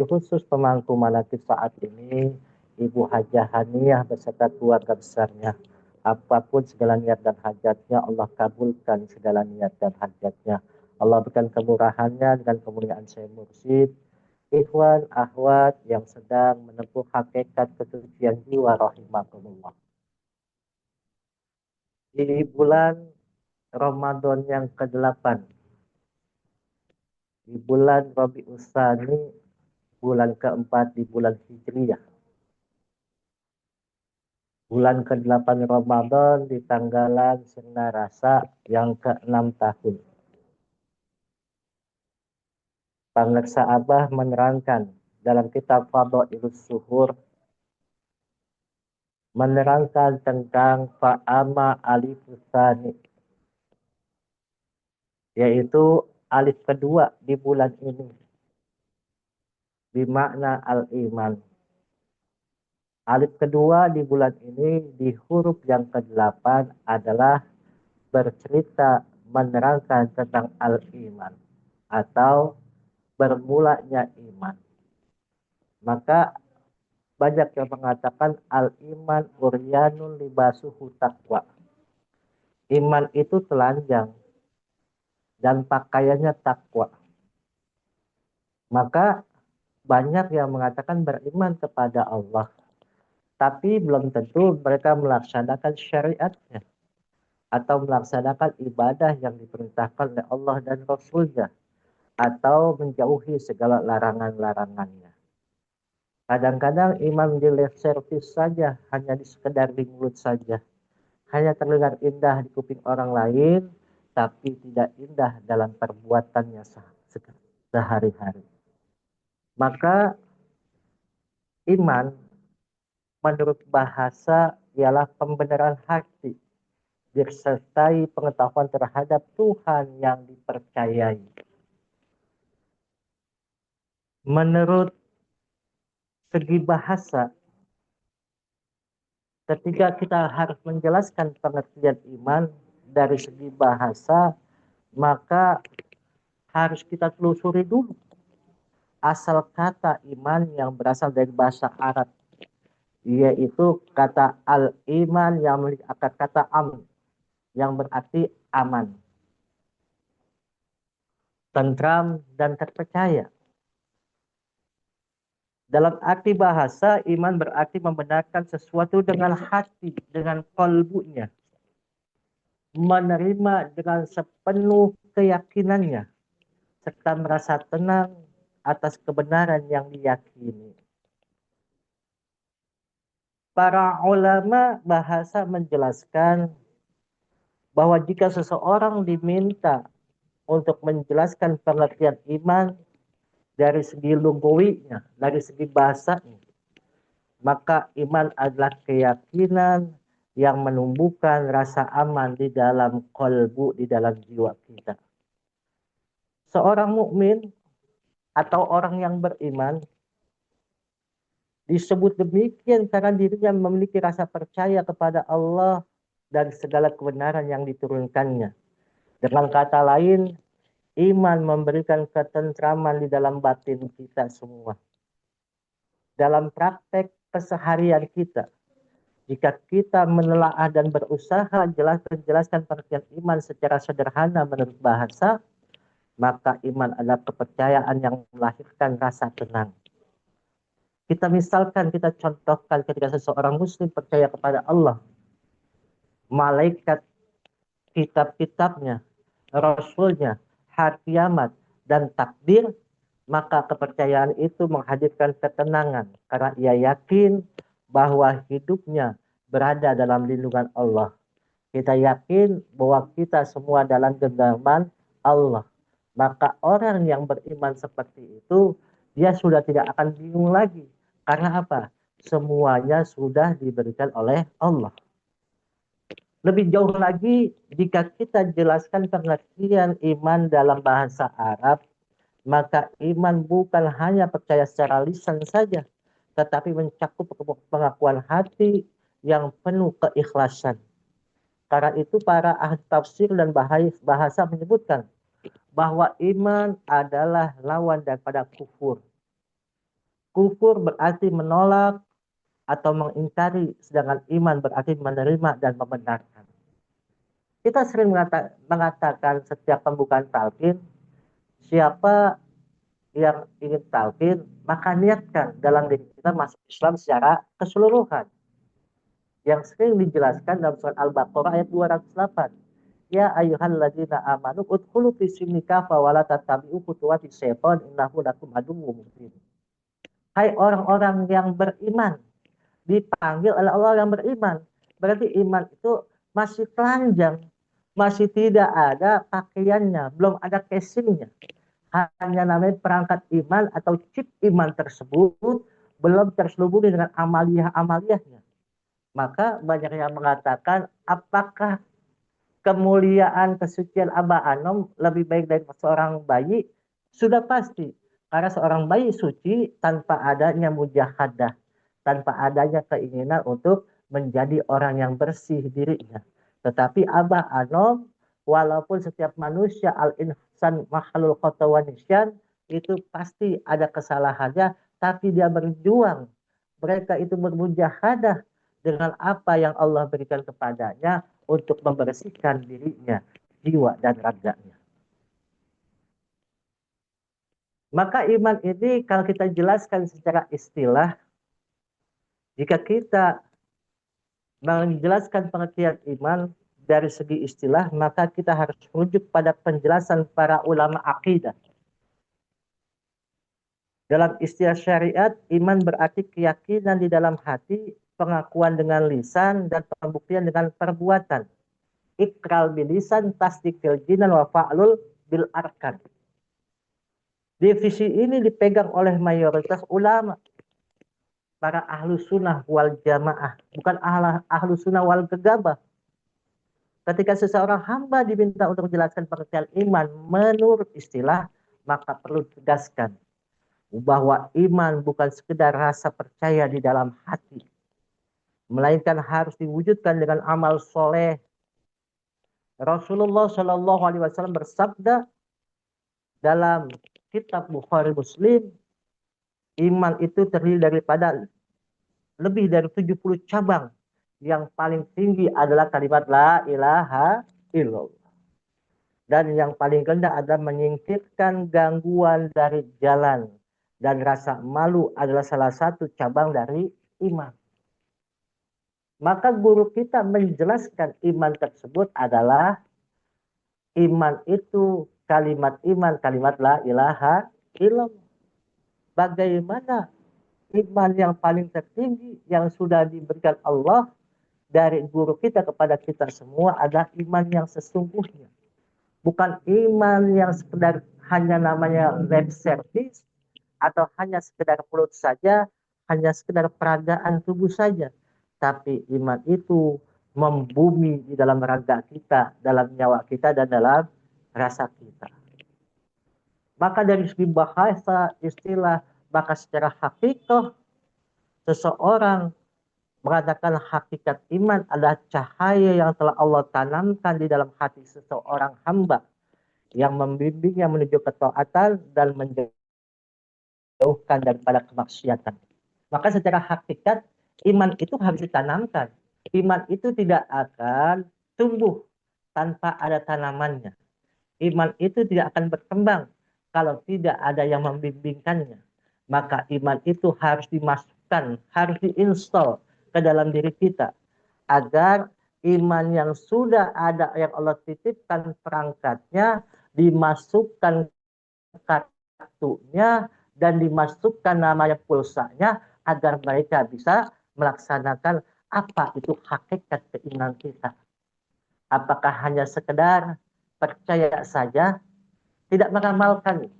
Khusus pemangku manakib saat ini, Ibu Hajah Haniah beserta keluarga besarnya. Apapun segala niat dan hajatnya, Allah kabulkan segala niat dan hajatnya. Allah berikan kemurahannya dengan kemuliaan Syekh Mursyid. Ikhwan, akhwat yang sedang menempuh hakikat kesucian jiwa rahimakumullah. Di bulan Ramadan yang ke-8, di bulan Rabiul Tsani, bulan keempat di bulan Hijriyah. Bulan ke-8 Ramadan di tanggalan Sena Rasa yang ke-6 tahun. Pangreksa Abah menerangkan dalam kitab Fadhailus Suhur, menerangkan tentang fa'ama alifus tsani, yaitu alif kedua di bulan ini, bermakna al-iman. Alif kedua di bulan ini di huruf yang ke-8 adalah bercerita menerangkan tentang al-iman atau bermulanya iman. Maka banyak yang mengatakan al-iman uryanun libasuhu taqwa. Iman itu telanjang dan pakaiannya takwa. Maka banyak yang mengatakan beriman kepada Allah, tapi belum tentu mereka melaksanakan syariatnya atau melaksanakan ibadah yang diperintahkan oleh Allah dan Rasulnya, atau menjauhi segala larangan-larangannya. Kadang-kadang iman di lip service saja, hanya di sekedar di mulut saja. Hanya terdengar indah di kuping orang lain, tapi tidak indah dalam perbuatannya sehari-hari. Maka iman menurut bahasa ialah pembenaran hati, disertai pengetahuan terhadap Tuhan yang dipercayai. Menurut segi bahasa, ketika kita harus menjelaskan pengertian iman dari segi bahasa, maka harus kita telusuri dulu asal kata iman yang berasal dari bahasa Arab, yaitu kata al-iman yang memiliki akar kata am, yang berarti aman, tentram, dan terpercaya. Dalam arti bahasa, iman berarti membenarkan sesuatu dengan hati, dengan kalbunya, menerima dengan sepenuh keyakinannya, serta merasa tenang atas kebenaran yang diyakini. Para ulama bahasa menjelaskan bahwa jika seseorang diminta untuk menjelaskan pengertian iman dari segi lugawinya, dari segi bahasanya, maka iman adalah keyakinan yang menumbuhkan rasa aman di dalam kalbu, di dalam jiwa kita. Seorang mukmin atau orang yang beriman disebut demikian karena dirinya memiliki rasa percaya kepada Allah dan segala kebenaran yang diturunkannya. Dengan kata lain, iman memberikan ketentraman di dalam batin kita semua. Dalam praktek keseharian kita, jika kita menelaah dan berusaha menjelaskan pengertian iman secara sederhana menurut bahasa, maka iman adalah kepercayaan yang melahirkan rasa tenang. Kita contohkan ketika seseorang muslim percaya kepada Allah, malaikat, kitab-kitabnya, rasulnya, hari kiamat, dan takdir, maka kepercayaan itu menghadirkan ketenangan karena ia yakin bahwa hidupnya berada dalam lindungan Allah. Kita yakin bahwa kita semua dalam genggaman Allah. Maka orang yang beriman seperti itu, dia sudah tidak akan bingung lagi. Karena apa? Semuanya sudah diberikan oleh Allah. Lebih jauh lagi, jika kita jelaskan pengertian iman dalam bahasa Arab, maka iman bukan hanya percaya secara lisan saja, tetapi mencakup pengakuan hati yang penuh keikhlasan. Karena itu para ahli tafsir dan bahasa menyebutkan bahwa iman adalah lawan daripada kufur. Kufur berarti menolak atau mengingkari, sedangkan iman berarti menerima dan membenarkan. Kita sering mengatakan setiap pembukaan talqin, siapa yang ingin talqin, maka niatkan dalam diri kita masuk Islam secara keseluruhan. Yang sering dijelaskan dalam surat Al-Baqarah ayat 208. Ya ayyuhalladzina amanu udkhulu fis silmi kafa wa la tattabi'u khutuwati syaitan innahu lakum aduwwum mubin. Hai orang-orang yang beriman, dipanggil oleh Allah yang beriman. Berarti iman itu masih telanjang, masih tidak ada pakaiannya, belum ada casingnya. Hanya namanya perangkat iman atau chip iman tersebut belum terselubungi dengan amaliyah-amaliyahnya. Maka banyak yang mengatakan, apakah kemuliaan kesucian Aba Anom lebih baik dari seorang bayi? Sudah pasti, karena seorang bayi suci tanpa adanya mujahadah, tanpa adanya keinginan untuk menjadi orang yang bersih dirinya. Tetapi Aba Anom, walaupun setiap manusia al-insan makhlul khotawanisyan, itu pasti ada kesalahannya, tapi dia berjuang. Mereka itu bermujahadah dengan apa yang Allah berikan kepadanya untuk membersihkan dirinya, jiwa dan raganya. Maka iman ini kalau kita jelaskan secara istilah, jika kita menjelaskan pengertian iman dari segi istilah, maka kita harus merujuk pada penjelasan para ulama akidah. Dalam istilah syariat, iman berarti keyakinan di dalam hati, pengakuan dengan lisan, dan pembuktian dengan perbuatan. Ikral bilisan, tasdik fil jinan, wa fa'lul bil arkan. Divisi ini dipegang oleh mayoritas ulama, para ahlu sunnah wal jamaah, bukan ahlu sunnah wal gegabah. Ketika seseorang hamba diminta untuk menjelaskan pengertian iman menurut istilah, maka perlu ditegaskan bahwa iman bukan sekedar rasa percaya di dalam hati, melainkan harus diwujudkan dengan amal soleh. Rasulullah Shallallahu Alaihi Wasallam bersabda dalam kitab Bukhari Muslim, iman itu terdiri daripada lebih dari 70 cabang. Yang paling tinggi adalah kalimat la ilaha illallah. Dan yang paling rendah adalah menyingkirkan gangguan dari jalan. Dan rasa malu adalah salah satu cabang dari iman. Maka guru kita menjelaskan iman tersebut adalah iman itu kalimat iman, kalimat la ilaha illallah. Bagaimana iman yang paling tertinggi yang sudah diberikan Allah dari guru kita kepada kita semua adalah iman yang sesungguhnya. Bukan iman yang sekedar hanya namanya lip service, atau hanya sekedar mulut saja, hanya sekedar peragaan tubuh saja. Tapi iman itu membumi di dalam raga kita, dalam nyawa kita, dan dalam rasa kita. Maka dari segi bahasa, istilah, maka secara hakikat, seseorang mengatakan hakikat iman adalah cahaya yang telah Allah tanamkan di dalam hati seseorang hamba, yang membimbingnya menuju ketaatan dan menjauhkan daripada kemaksiatan. Maka secara hakikat iman itu harus ditanamkan. Iman itu tidak akan tumbuh tanpa ada tanamannya. Iman itu tidak akan berkembang kalau tidak ada yang membimbingkannya. Maka iman itu harus dimasukkan, harus diinstal ke dalam diri kita, agar iman yang sudah ada yang Allah titipkan perangkatnya dimasukkan kartunya dan dimasukkan namanya pulsanya, agar mereka bisa melaksanakan apa itu hakikat keimanan kita. Apakah hanya sekedar percaya saja, tidak mengamalkan,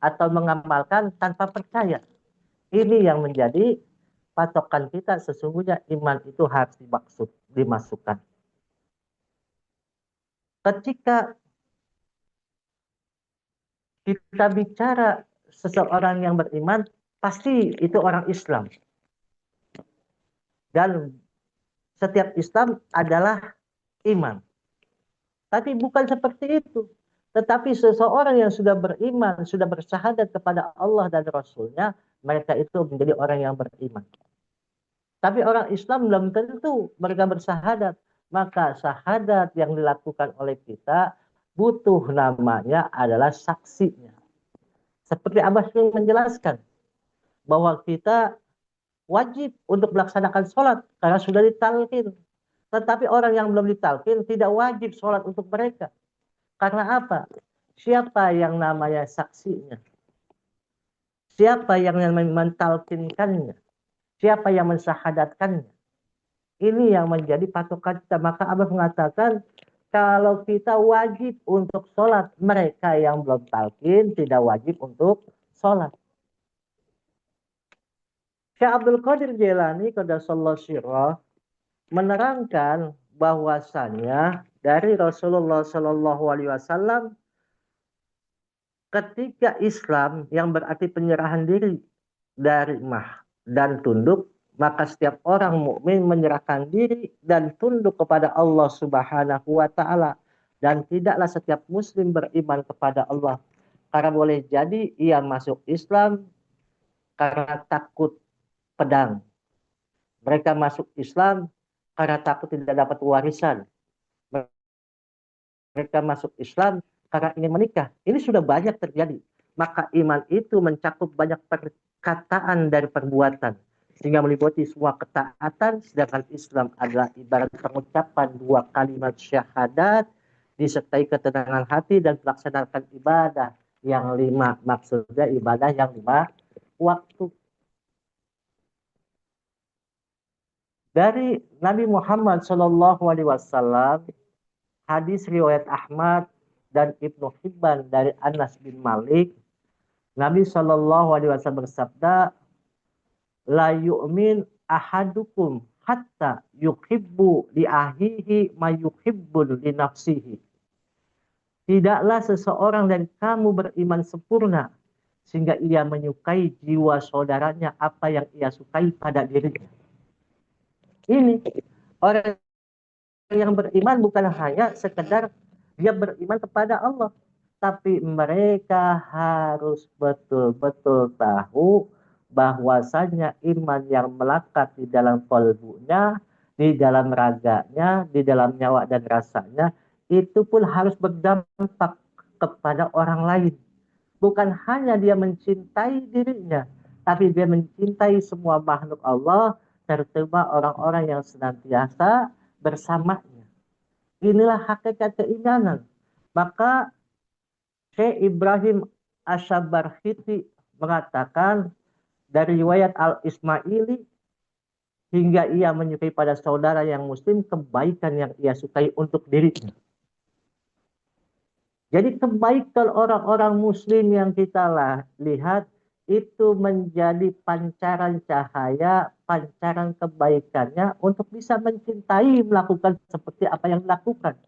atau mengamalkan tanpa percaya? Ini yang menjadi patokan kita. Sesungguhnya iman itu harus dimasukkan. Ketika kita bicara seseorang yang beriman, pasti itu orang Islam. Dan setiap Islam adalah iman. Tapi bukan seperti itu. Tetapi seseorang yang sudah beriman, sudah bersyahadat kepada Allah dan Rasulnya, mereka itu menjadi orang yang beriman. Tapi orang Islam belum tentu mereka bersahadat. Maka syahadat yang dilakukan oleh kita butuh namanya adalah saksinya. Seperti Abah sering menjelaskan bahwa kita wajib untuk melaksanakan sholat karena sudah ditalkin. Tetapi orang yang belum ditalkin tidak wajib sholat untuk mereka. Karena apa? Siapa yang namanya saksinya? Siapa yang mentalkinkannya? Siapa yang mensyahadatkannya? Ini yang menjadi patokan kita. Maka Abah mengatakan kalau kita wajib untuk sholat, mereka yang belum talqin tidak wajib untuk sholat. Syekh Abdul Qadir Jailani Qaddasallahu sirrah menerangkan bahwasannya dari Rasulullah Shallallahu Alaihi Wasallam ketika Islam yang berarti penyerahan diri dari mah dan tunduk, maka setiap orang mukmin menyerahkan diri dan tunduk kepada Allah Subhanahu wa taala, dan tidaklah setiap muslim beriman kepada Allah karena boleh jadi ia masuk Islam karena takut pedang. Mereka masuk Islam karena takut tidak dapat warisan. Mereka masuk Islam karena ingin menikah. Ini sudah banyak terjadi. Maka iman itu mencakup banyak perkataan dari perbuatan, sehingga meliputi semua ketaatan. Sedangkan Islam adalah ibarat pengucapan dua kalimat syahadat disertai ketenangan hati dan melaksanakan ibadah yang 5. Maksudnya ibadah yang 5 waktu. Dari Nabi Muhammad SAW, hadis riwayat Ahmad dan Ibnu Hibban dari Anas bin Malik, Nabi SAW bersabda, la yu'min ahadukum hatta yuhibbu li ahihi ma yuhibbu li nafsihi. Tidaklah seseorang dari kamu beriman sempurna sehingga ia menyukai jiwa saudaranya apa yang ia sukai pada dirinya. Ini orang yang beriman bukan hanya sekedar dia beriman kepada Allah, tapi mereka harus betul-betul tahu bahwasanya iman yang melekat di dalam kalbunya, di dalam raganya, di dalam nyawa dan rasanya, itu pun harus berdampak kepada orang lain. Bukan hanya dia mencintai dirinya, tapi dia mencintai semua makhluk Allah, terutama orang-orang yang senantiasa bersamanya. Inilah hakikat keimanan. Maka Syekh Ibrahim Asy-Syabarkhiti mengatakan dari riwayat Al-Ismaili, hingga ia menyukai pada saudara yang muslim kebaikan yang ia sukai untuk dirinya. Jadi kebaikan orang-orang muslim yang kita lihat itu menjadi pancaran cahaya, pancaran kebaikannya untuk bisa mencintai, melakukan seperti apa yang dilakukan.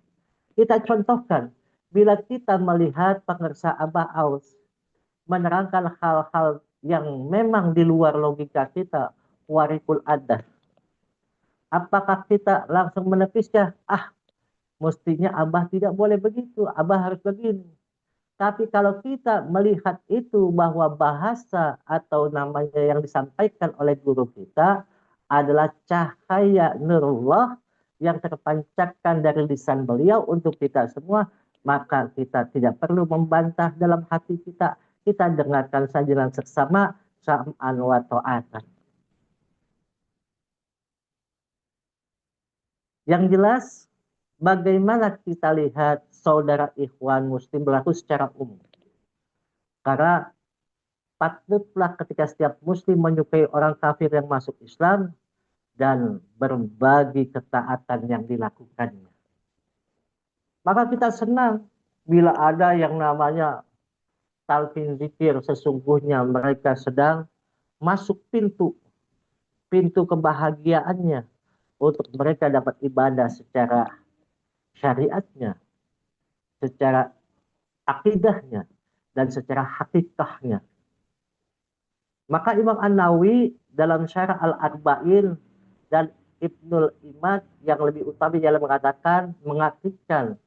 Kita contohkan, bila kita melihat pengersa Abah Aus menerangkan hal-hal yang memang di luar logika kita, warikul adah. Apakah kita langsung menepisnya? Mestinya Abah tidak boleh begitu, Abah harus begini. Tapi kalau kita melihat itu bahwa bahasa atau namanya yang disampaikan oleh guru kita adalah cahaya nurullah yang terpancarkan dari lisan beliau untuk kita semua, maka kita tidak perlu membantah dalam hati kita. Kita dengarkan saja dengan seksama, sam'an wa ta'atan. Yang jelas, bagaimana kita lihat saudara ikhwan muslim berlaku secara umum. Karena patutlah ketika setiap muslim menyukai orang kafir yang masuk Islam dan berbagi ketaatan yang dilakukannya. Maka kita senang bila ada yang namanya talqin zikir, sesungguhnya mereka sedang masuk pintu kebahagiaannya untuk mereka dapat ibadah secara syariatnya, secara akidahnya, dan secara hakikahnya. Maka Imam An-Nawawi dalam Syarah Al-Arba'in dan Ibnul Imad yang lebih utama dalam mengatakan, mengartikan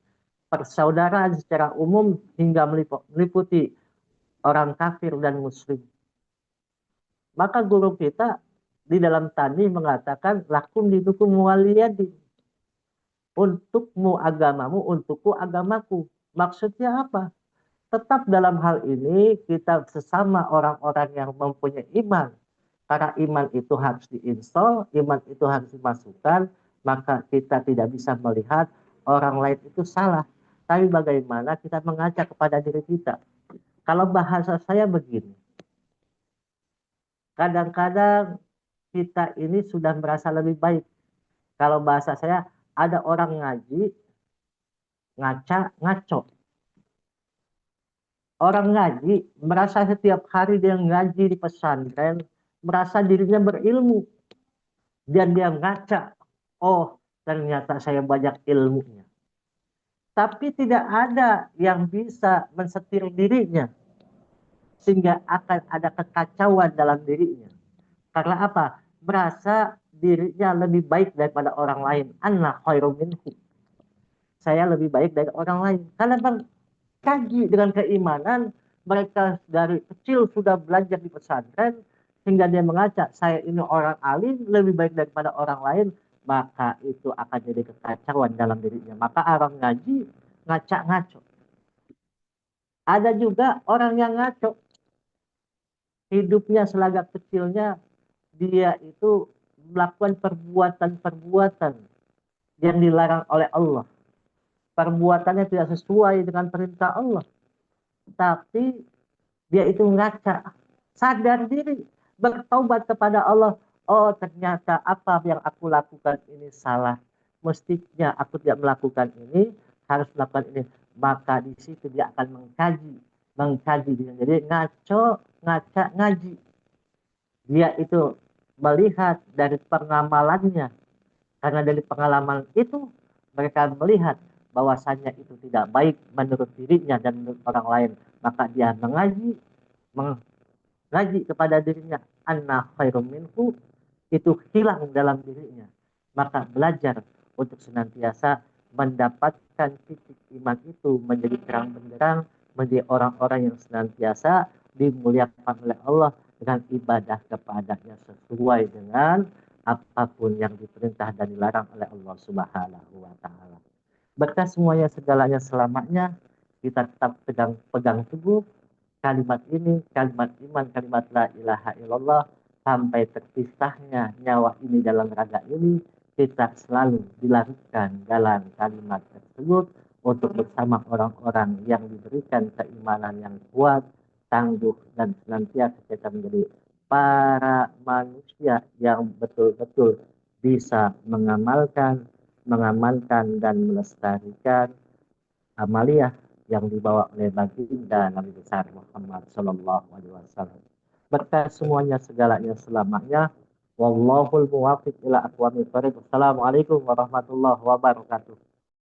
persaudaraan secara umum hingga meliputi orang kafir dan muslim. Maka guru kita di dalam tani mengatakan lakum dinukum waliyadin. Untukmu agamamu, untukku agamaku. Maksudnya apa? Tetap dalam hal ini kita sesama orang-orang yang mempunyai iman. Karena iman itu harus diinstal, iman itu harus dimasukkan, maka kita tidak bisa melihat orang lain itu salah. Tapi bagaimana kita mengajak kepada diri kita. Kalau bahasa saya begini, kadang-kadang kita ini sudah merasa lebih baik. Kalau bahasa saya, ada orang ngaji, ngaca, ngaco. Orang ngaji merasa setiap hari dia ngaji di pesantren, merasa dirinya berilmu. Dan dia ngaca, oh ternyata saya banyak ilmunya. Tapi tidak ada yang bisa mensetir dirinya. Sehingga akan ada kekacauan dalam dirinya. Karena apa? Merasa dirinya lebih baik daripada orang lain. Anna khairum minhu. Saya lebih baik dari orang lain. Karena kaji dengan keimanan, mereka dari kecil sudah belajar di pesantren, sehingga dia mengaca, saya ini orang alim, lebih baik daripada orang lain, maka itu akan jadi kekacauan dalam dirinya. Maka orang ngaji, ngaca-ngaco. Ada juga orang yang ngaco, hidupnya selagak kecilnya, dia itu melakukan perbuatan-perbuatan yang dilarang oleh Allah. Perbuatannya tidak sesuai dengan perintah Allah. Tapi dia itu ngaca, sadar diri, bertaubat kepada Allah. Oh ternyata apa yang aku lakukan ini salah. Mestinya aku tidak melakukan ini, harus melakukan ini. Maka di situ dia akan mengkaji dia. Jadi ngaco, ngaca, ngaji. Dia itu melihat dari pengamalannya. Karena dari pengalaman itu mereka melihat bahwasannya itu tidak baik menurut dirinya dan menurut orang lain. Maka dia mengaji kepada dirinya anna khairum minhu, itu hilang dalam dirinya. Maka belajar untuk senantiasa mendapatkan titik iman itu menjadi terang benderang, menjadi orang-orang yang senantiasa dimuliakan oleh Allah dengan ibadah kepadanya sesuai dengan apapun yang diperintah dan dilarang oleh Allah Subhanahu wa taala. Berkah semuanya segalanya selamanya, kita tetap pegang teguh kalimat ini, kalimat iman, kalimat la ilaha illallah, sampai terpisahnya nyawa ini dalam raga ini, kita selalu dilakukan dalam kalimat tersebut untuk bersama orang-orang yang diberikan keimanan yang kuat, tangguh, dan senantiasa kita menjadi para manusia yang betul-betul bisa mengamalkan dan melestarikan amaliyah yang dibawa oleh baginda Nabi besar Muhammad Sallallahu Alaihi Wasallam. Berkah semuanya segalanya selamanya. Wallahul muwafiq ila aqwamit thoriq. Assalamualaikum warahmatullahi wabarakatuh.